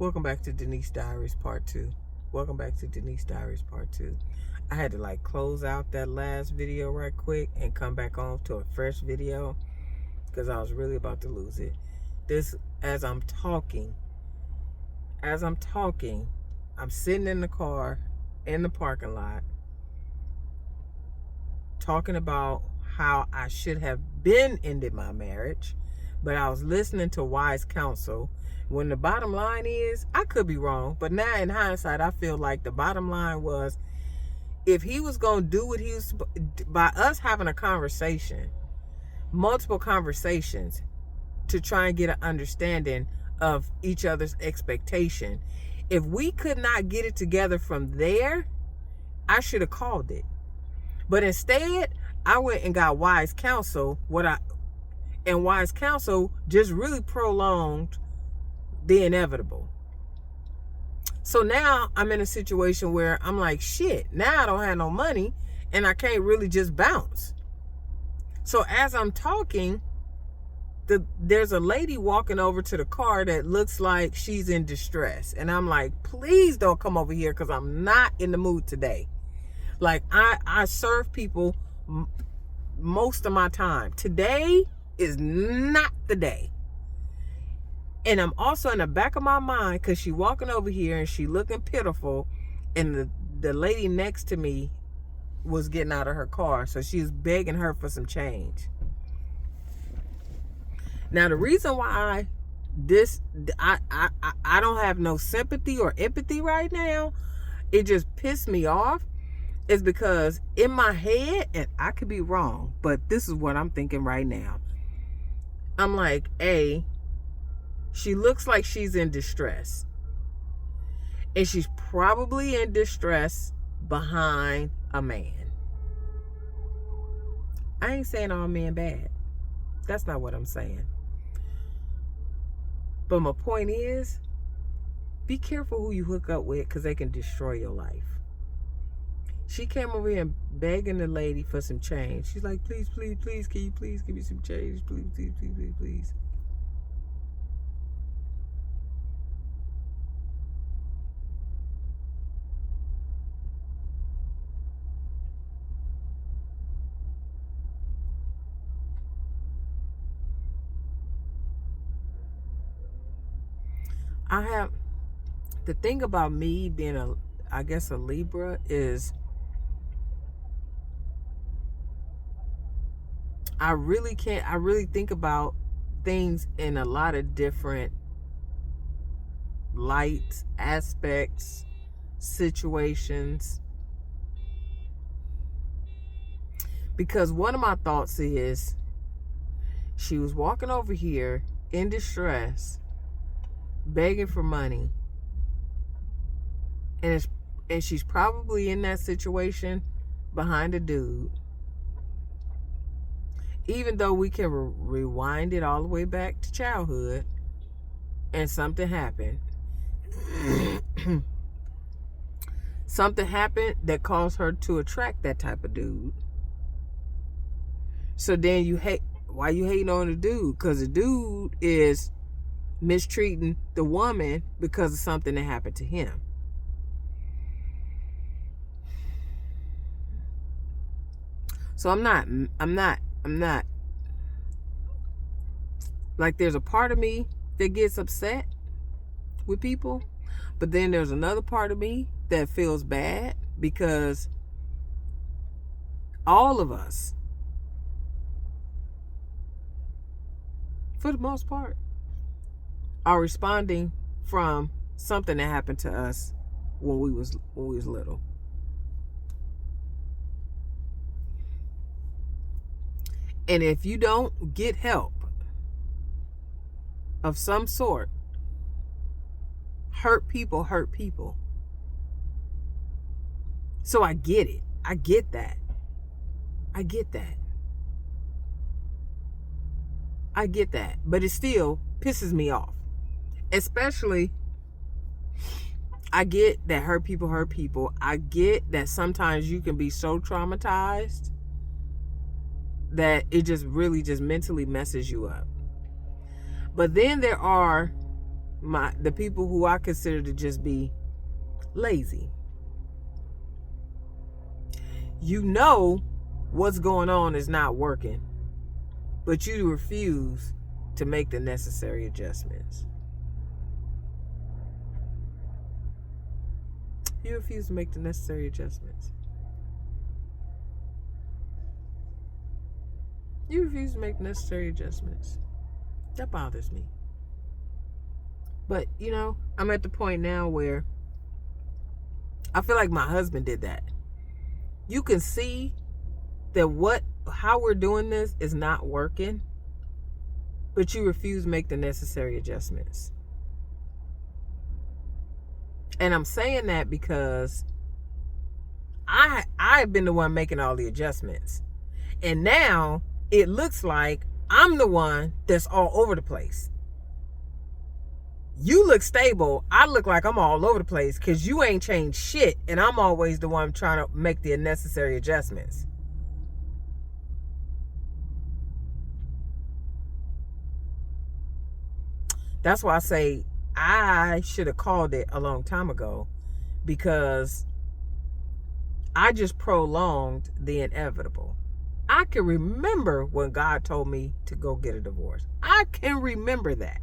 Welcome back to Denise Diaries Part 2. Welcome back to Denise Diaries Part 2. I had to close out that last video right quick and come back on to a fresh video because I was really about to lose it. As I'm talking, I'm sitting in the car in the parking lot talking about how I should have been ended my marriage, but I was listening to wise counsel. When the bottom line is, I could be wrong, but now in hindsight, I feel like the bottom line was, if he was going to do what he was, by us having a conversation, multiple conversations, to try and get an understanding of each other's expectation, if we could not get it together from there, I should have called it. But instead, I went and got wise counsel, and wise counsel just really prolonged the inevitable. So now I'm in a situation where I'm like, shit, now I don't have no money and I can't really just bounce. So as I'm talking, there's a lady walking over to the car that looks like she's in distress. And I'm like, please don't come over here because I'm not in the mood today. Like, I serve people most of my time. Today is not the day. And I'm also in the back of my mind, because she walking over here and she looking pitiful, and the lady next to me was getting out of her car, so she was begging her for some change. Now, the reason why I don't have no sympathy or empathy right now, it just pissed me off, is because in my head, and I could be wrong, but this is what I'm thinking right now. I'm like, she looks like she's in distress. And she's probably in distress behind a man. I ain't saying all men bad. That's not what I'm saying. But my point is, be careful who you hook up with, because they can destroy your life. She came over here and begging the lady for some change. She's like, please, please, please, can you please give me some change? Please, please, please, please, please. The thing about me being a Libra is, I really think about things in a lot of different lights, aspects, situations. Because one of my thoughts is, she was walking over here in distress, begging for money, and she's probably in that situation behind a dude. Even though we can rewind it all the way back to childhood, and something happened. Something happened that caused her to attract that type of dude. So then why you hating on the dude? Because the dude is mistreating the woman because of something that happened to him. So I'm not like, there's a part of me that gets upset with people, but then there's another part of me that feels bad, because all of us, for the most part, are responding from something that happened to us when we was little. And if you don't get help of some sort, hurt people hurt people. So I get it. I get that. I get that. I get that. But it still pisses me off. Especially, I get that hurt people hurt people. I get that sometimes you can be so traumatized that it just really just mentally messes you up. But then there are the people who I consider to just be lazy. You know what's going on is not working, but you refuse to make the necessary adjustments. You refuse to make the necessary adjustments. You refuse to make necessary adjustments. That bothers me. But, I'm at the point now where I feel like my husband did that. You can see that how we're doing this is not working, but you refuse to make the necessary adjustments. And I'm saying that because I've been the one making all the adjustments. And now it looks like I'm the one that's all over the place. You look stable. I look like I'm all over the place because you ain't changed shit. And I'm always the one trying to make the necessary adjustments. That's why I say I should have called it a long time ago, because I just prolonged the inevitable. I can remember when God told me to go get a divorce. I can remember that.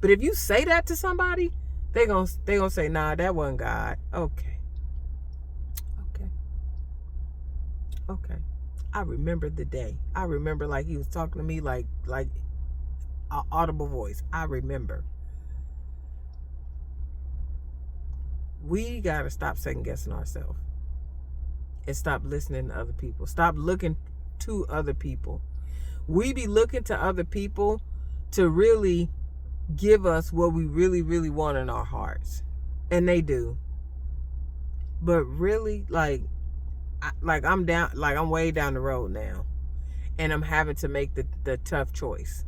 But if you say that to somebody, they gonna say, nah, that wasn't God. Okay. I remember the day. I remember like he was talking to me like an audible voice. I remember. We gotta stop second guessing ourselves and stop listening to other people. Stop looking to other people. We be looking to other people to really give us what we really, really want in our hearts. And they do. But really, I'm way down the road now. And I'm having to make the tough choice.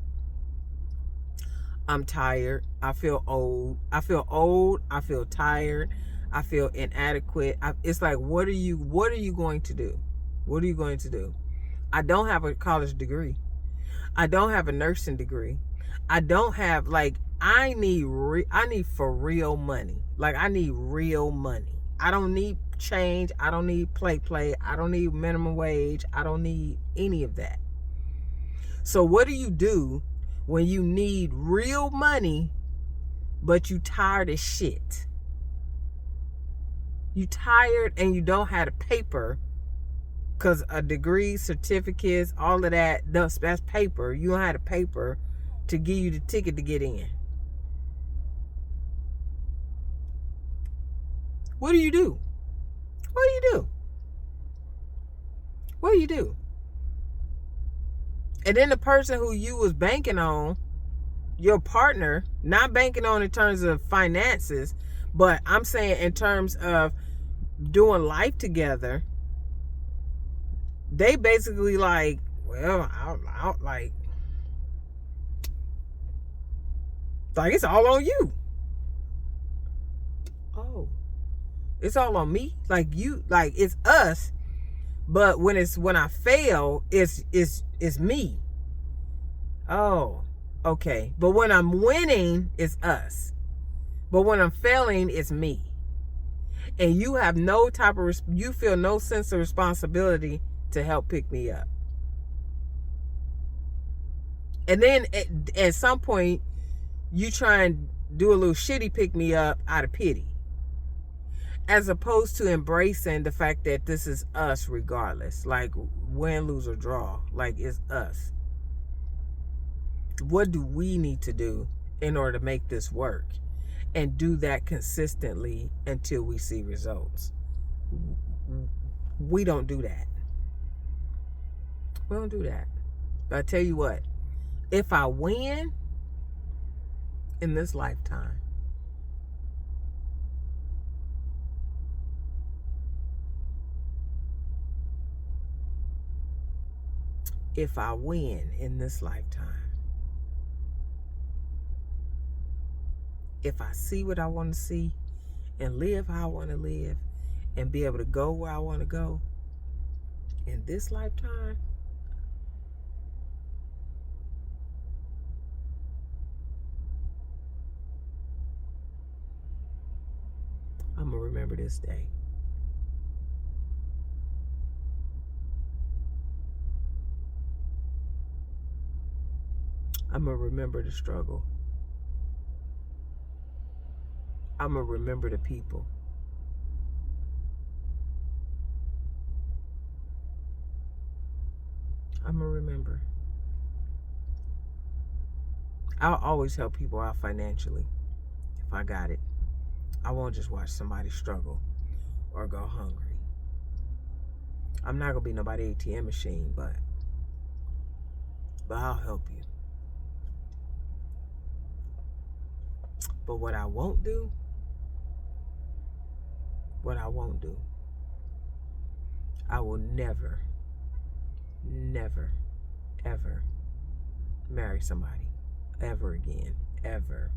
I'm tired. I feel old. I feel tired. I feel inadequate. It's like, what are you going to do? What are you going to do? I don't have a college degree. I don't have a nursing degree. I don't have, I need for real money. I need real money. I don't need change. I don't need play. I don't need minimum wage. I don't need any of that. So what do you do when you need real money, but you tired as shit? You tired and you don't have the paper, because a degree, certificates, all of that's paper. You don't have the paper to give you the ticket to get in. What do you do? What do you do? What do you do? And then the person who you was banking on, your partner, not banking on in terms of finances, but I'm saying in terms of doing life together, they basically it's all on you. Oh, it's all on me? It's us, but when I fail, it's me. Oh, okay. But when I'm winning, it's us. But when I'm failing, it's me. And you have you feel no sense of responsibility to help pick me up. And then at some point, you try and do a little shitty pick me up out of pity, as opposed to embracing the fact that this is us regardless. Win, lose, or draw. It's us. What do we need to do in order to make this work? And do that consistently until we see results. We don't do that. We don't do that. But I tell you what, if I win in this lifetime, if I see what I want to see and live how I want to live and be able to go where I want to go in this lifetime, I'm going to remember this day. I'm going to remember the struggle. I'm going to remember the people. I'm going to remember. I'll always help people out financially if I got it. I won't just watch somebody struggle or go hungry. I'm not going to be nobody ATM machine, but I'll help you. But what I won't do, I will never, ever marry somebody ever again. Ever.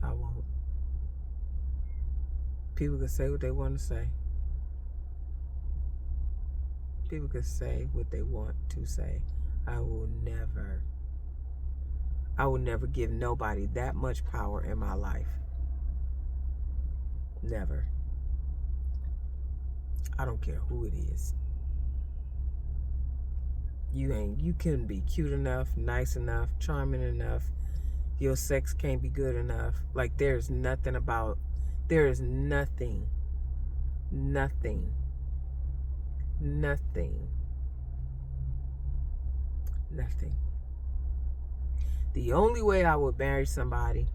I won't. People can say what they want to say. People can say what they want to say. I will never give nobody that much power in my life. Never. I don't care who it is. You couldn't be cute enough, nice enough, charming enough. Your sex can't be good enough. Like, there is nothing. The only way I would marry somebody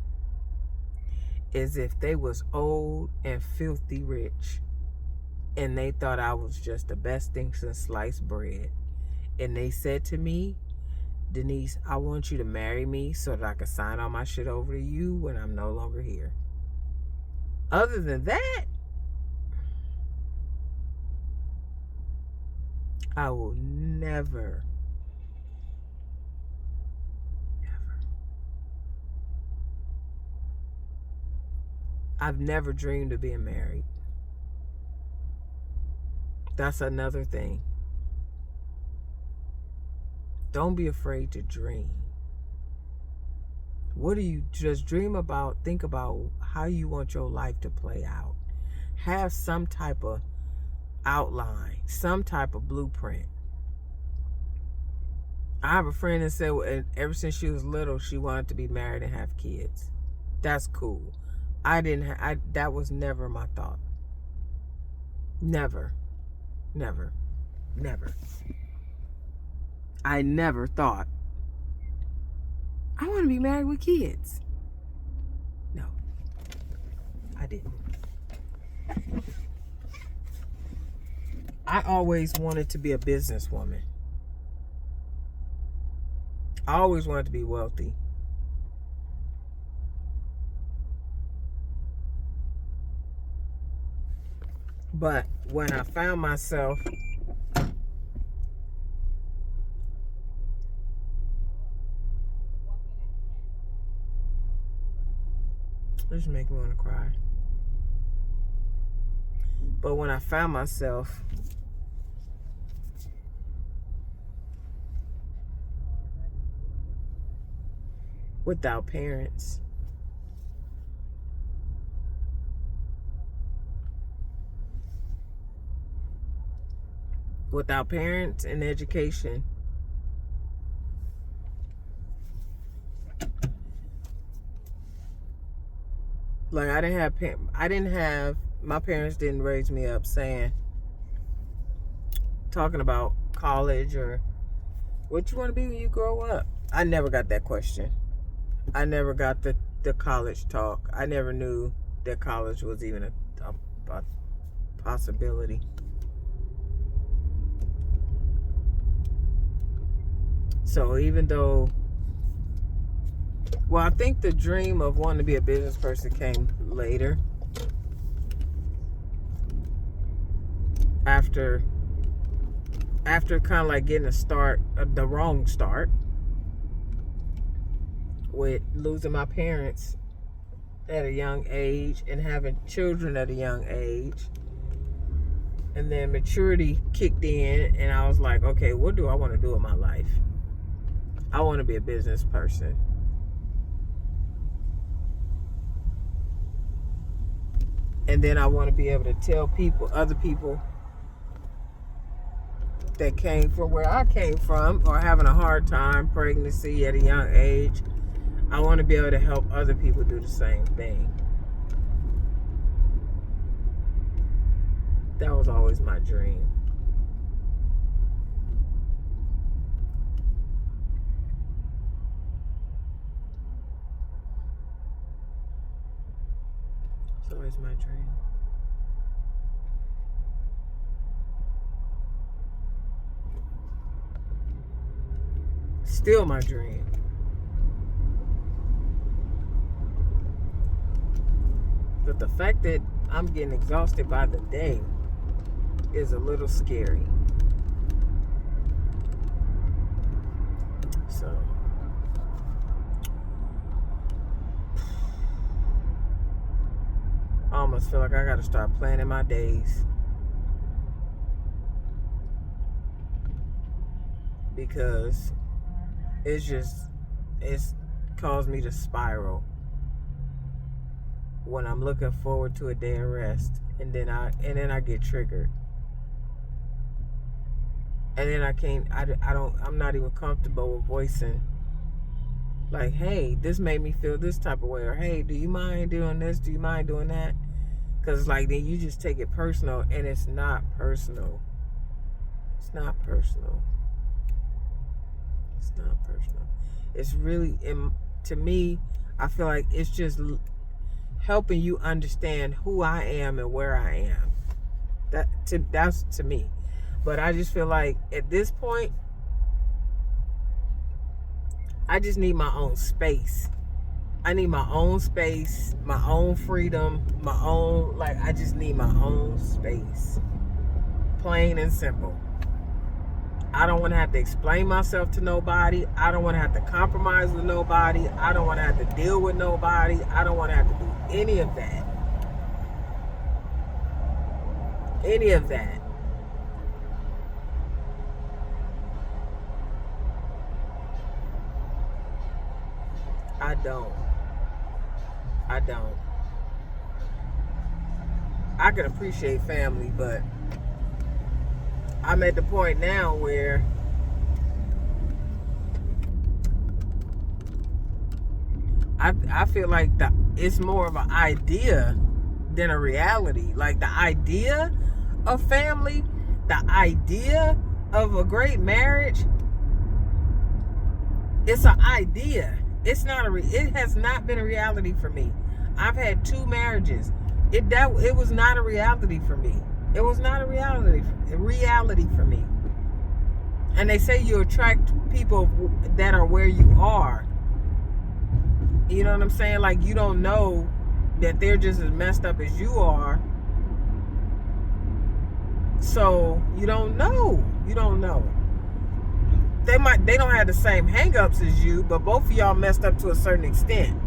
is if they was old and filthy rich and they thought I was just the best thing since sliced bread. And they said to me, Denise, I want you to marry me so that I can sign all my shit over to you when I'm no longer here. Other than that, I will never. I've never dreamed of being married. That's another thing. Don't be afraid to dream. What do you just dream about? Think about how you want your life to play out. Have some type of outline, some type of blueprint. I have a friend that said ever since she was little, she wanted to be married and have kids. That's cool. That was never my thought. Never. I never thought I want to be married with kids. No, I didn't. I always wanted to be a businesswoman. I always wanted to be wealthy. But when I found myself this make me want to cry. But when I found myself without parents, and education, like my parents didn't raise me up talking about college or what you want to be when you grow up. I never got that question. I never got the college talk. I never knew that college was even a possibility. So even though, I think the dream of wanting to be a business person came later. After kind of like getting the wrong start with losing my parents at a young age and having children at a young age. And then maturity kicked in and I was like, okay, what do I want to do in my life? I want to be a business person. And then I want to be able to tell people, other people that came from where I came from or having a hard time, pregnancy at a young age, I want to be able to help other people do the same thing. That was always my dream. It's always my dream. Still my dream. But the fact that I'm getting exhausted by the day is a little scary. So I almost feel like I gotta start planning my days, because it's caused me to spiral when I'm looking forward to a day of rest, and then I get triggered. And then I'm not even comfortable with voicing, like, hey, this made me feel this type of way, or hey, do you mind doing this? Do you mind doing that? Because, like, then you just take it personal, and it's not personal. It's not personal. It's not personal. It's really, to me, I feel like it's just helping you understand who I am and where I am. That's to me. But I just feel like at this point, I just need my own space. I need my own space, my own freedom, my own, like, I just need my own space. Plain and simple. I don't want to have to explain myself to nobody. I don't want to have to compromise with nobody. I don't want to have to deal with nobody. I don't want to have to do any of that. Any of that. I don't. I can appreciate family, but I'm at the point now where I feel like it's more of an idea than a reality. Like, the idea of family, the idea of a great marriage, it's an idea. It's not it has not been a reality for me. I've had 2 marriages. It was not a reality for me. It was not a reality for me. And they say you attract people that are where you are. You know what I'm saying? Like, you don't know that they're just as messed up as you are. So you don't know. They don't have the same hang-ups as you, but both of y'all messed up to a certain extent.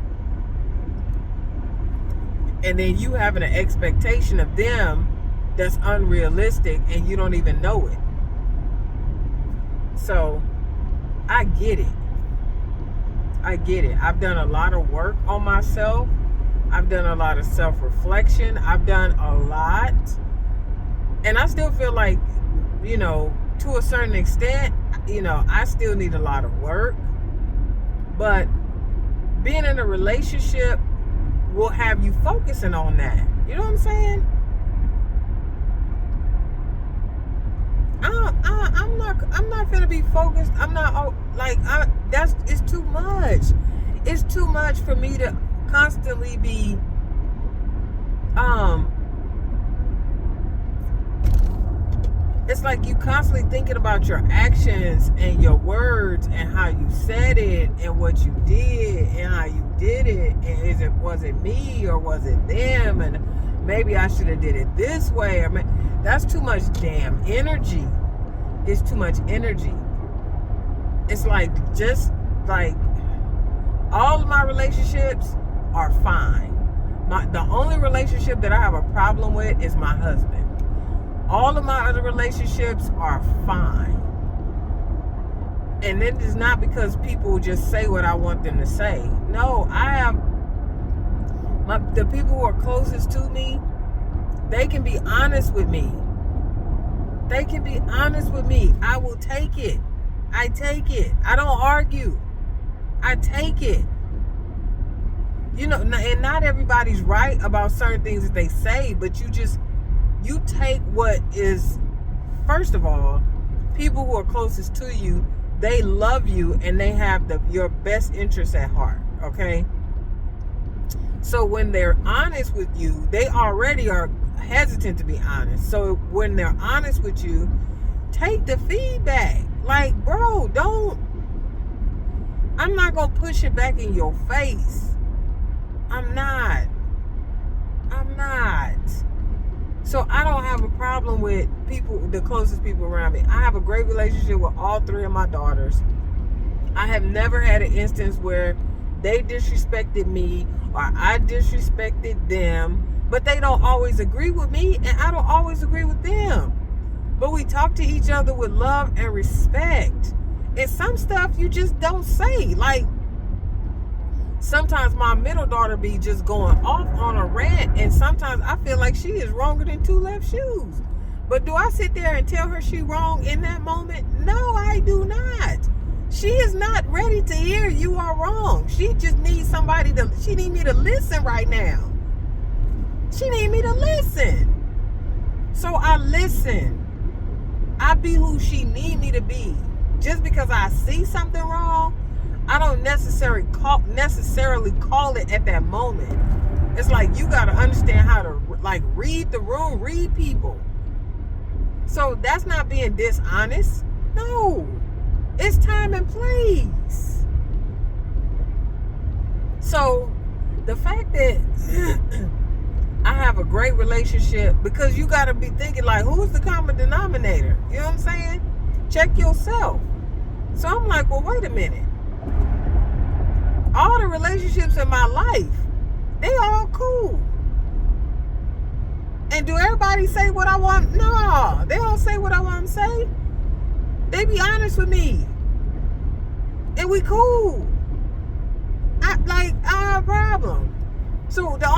And then you having an expectation of them that's unrealistic, and you don't even know it. So I get it. I've done a lot of work on myself. I've done a lot of self-reflection. I've done a lot. And I still feel like, to a certain extent, I still need a lot of work. But being in a relationship will have you focusing on that. You know what I'm saying? I'm not gonna be focused. I'm not it's too much. It's too much for me to constantly be it's like you constantly thinking about your actions and your words and how you said it and what you did and how you did it, and was it me or was it them, and maybe I should have did it this way, or that's too much damn energy. It's too much energy. It's like, just like, all of my relationships are fine. The only relationship that I have a problem with is my husband. All of my other relationships are fine. And it is not because people just say what I want them to say. No, I have the people who are closest to me, They can be honest with me. They can be honest with me. I will take it. I take it. I don't argue. I take it. You know, and not everybody's right about certain things that they say, but you take what is, first of all, people who are closest to you, they love you and they have your best interests at heart, okay? So when they're honest with you, they already are hesitant to be honest. So when they're honest with you, take the feedback. Like, bro, I'm not going to push it back in your face. I'm not. So I don't have a problem with people, the closest people around me. I have a great relationship with all three of my daughters. I have never had an instance where they disrespected me or I disrespected them, but they don't always agree with me and I don't always agree with them. But we talk to each other with love and respect. And some stuff you just don't say. Like, sometimes my middle daughter be just going off on a rant, and sometimes I feel like she is wronger than two left shoes. But do I sit there and tell her she wrong in that moment? No, I do not. She is not ready to hear you are wrong. She just needs she need me to listen right now. She need me to listen. So I listen. I be who she need me to be. Just because I see something wrong, I don't necessarily call it at that moment. It's like you got to understand how to read the room, read people. So that's not being dishonest. No, it's time and place. So the fact that I have a great relationship, because you got to be thinking like, who's the common denominator? You know what I'm saying? Check yourself. So I'm like, well, wait a minute. All the relationships in my life, they all cool. And do everybody say what I want? No, they don't say what I want them to say. They be honest with me. And we cool. I don't have a problem. So the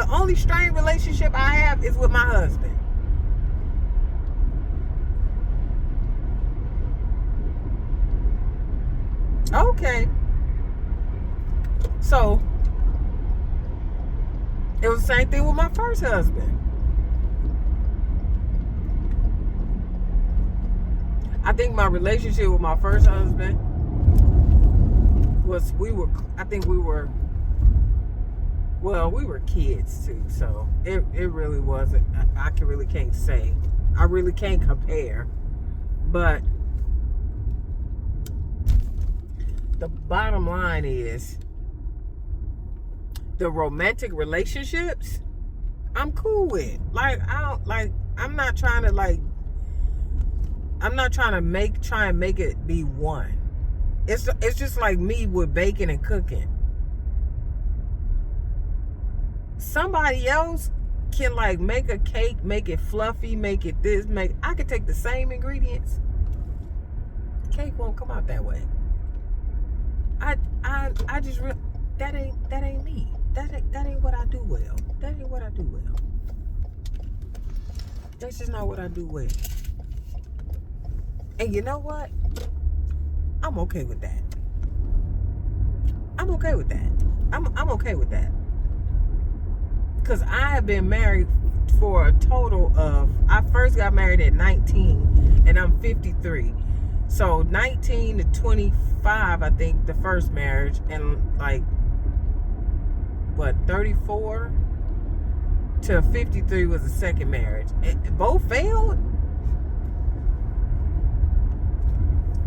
only strained relationship I have is with my husband. Okay. So it was the same thing with my first husband. I think my relationship with my first husband was, we were kids too, so it really wasn't, I can't say. I really can't compare. But the bottom line is, the romantic relationships, I'm cool with. I'm not trying to try and make it be one. It's just like me with baking and cooking. Somebody else can make a cake, make it fluffy, make it this, I could take the same ingredients. Cake won't come out that way. I just that ain't me. That ain't what I do well. That ain't what I do well. That's just not what I do well. And you know what? I'm okay with that. I'm okay with that. I'm okay with that. Because I have been married for a total of, I first got married at 19 and I'm 53. So 19 to 25, I think, the first marriage, and 34 to 53 was the second marriage. And both failed?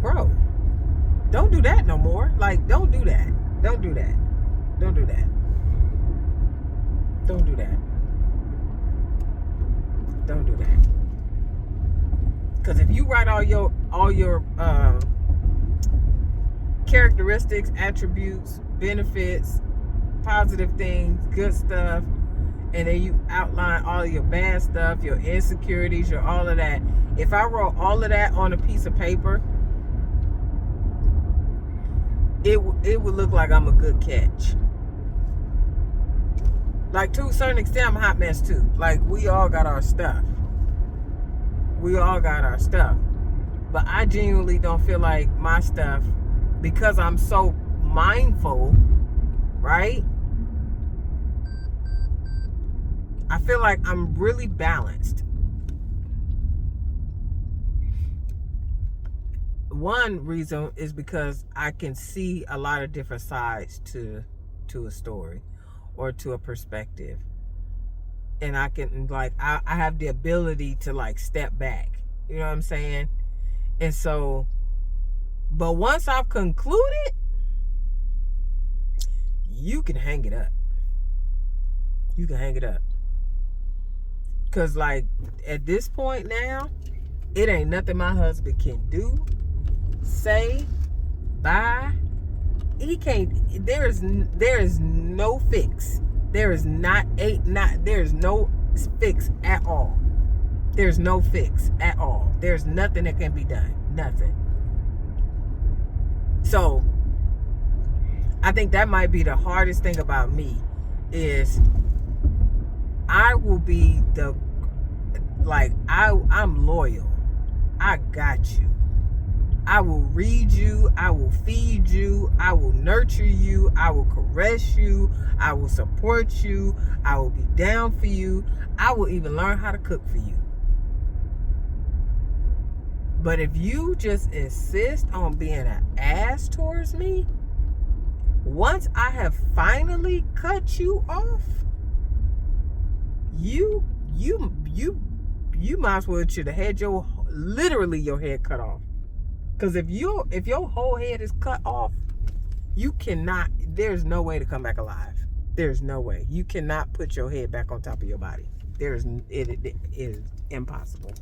Bro, don't do that no more. Don't do that. Don't do that. Don't do that. Don't do that. Don't do that. Because if you write all your characteristics, attributes, benefits, positive things, good stuff, and then you outline all of your bad stuff, your insecurities, your all of that. If I wrote all of that on a piece of paper, it would look like I'm a good catch. Like, to a certain extent, I'm a hot mess too. Like, we all got our stuff. We all got our stuff. But I genuinely don't feel like my stuff, because I'm so mindful, right? I feel like I'm really balanced. One reason is because I can see a lot of different sides to a story or to a perspective. And I can, like, I have the ability to, like, step back. You know what I'm saying? And so, but once I've concluded, you can hang it up. You can hang it up. Because, like, at this point now, it ain't nothing my husband can do, say, buy. He can't. There is no fix. There's no fix at all. There's no fix at all. There's nothing that can be done. Nothing. So, I think that might be the hardest thing about me is I will be I'm loyal. I got you. I will read you. I will feed you. I will nurture you. I will caress you. I will support you. I will be down for you. I will even learn how to cook for you. But if you just insist on being an ass towards me, once I have finally cut you off, you might as well should have had your head cut off. Because if your whole head is cut off, you cannot. There's no way to come back alive. There's no way. You cannot put your head back on top of your body. It is impossible.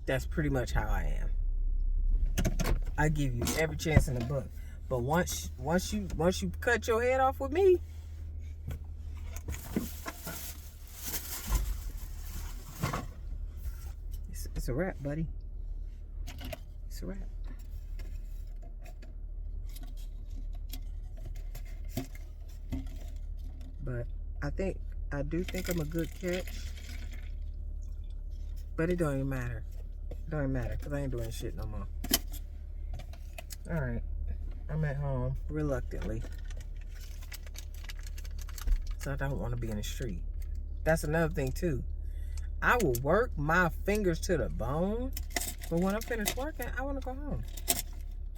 That's pretty much how I am. I give you every chance in the book. But once you cut your head off with me, it's a wrap, buddy. It's a wrap. But I do think I'm a good catch. But it don't even matter. It don't even matter because I ain't doing shit no more. Alright. I'm at home reluctantly. So I don't want to be in the street. That's another thing too. I will work my fingers to the bone, but when I'm finished working, I want to go home.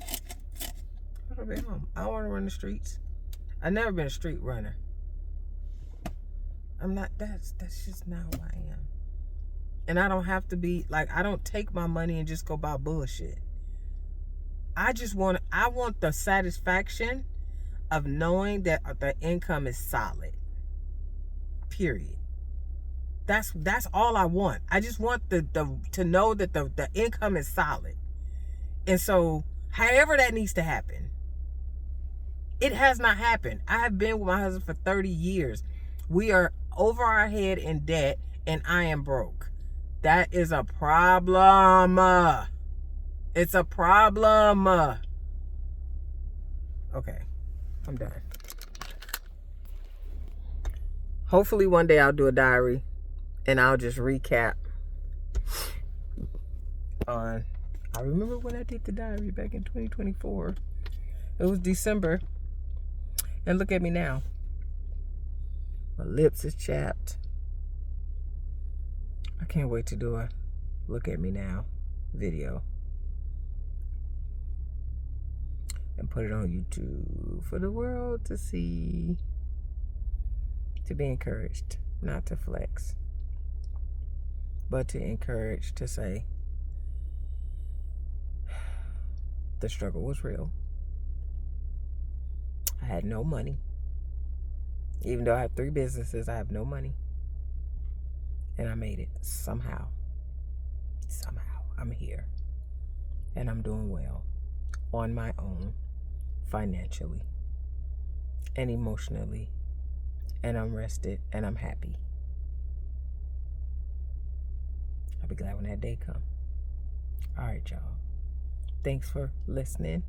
I want to be home. I don't want to run the streets. I've never been a street runner. I'm not. That's just not who I am. And I don't have to be like. I don't take my money and just go buy bullshit. I want the satisfaction of knowing that the income is solid. Period. That's all I want. I just want to know that the income is solid. And so, however that needs to happen, it has not happened. I have been with my husband for 30 years. We are over our head in debt, and I am broke. That is a problem. It's a problem. Okay, I'm done. Hopefully one day I'll do a diary and I'll just recap on. I remember when I did the diary back in 2024. It was December. And look at me now. My lips is chapped. I can't wait to do a look at me now video. And put it on YouTube for the world to see. To be encouraged, not to flex, but to encourage, to say the struggle was real. I had no money. Even though I have 3 businesses, I have no money. And I made it somehow. Somehow. I'm here. And I'm doing well on my own, financially and emotionally. And I'm rested and I'm happy. I'll be glad when that day comes. All right, y'all. Thanks for listening.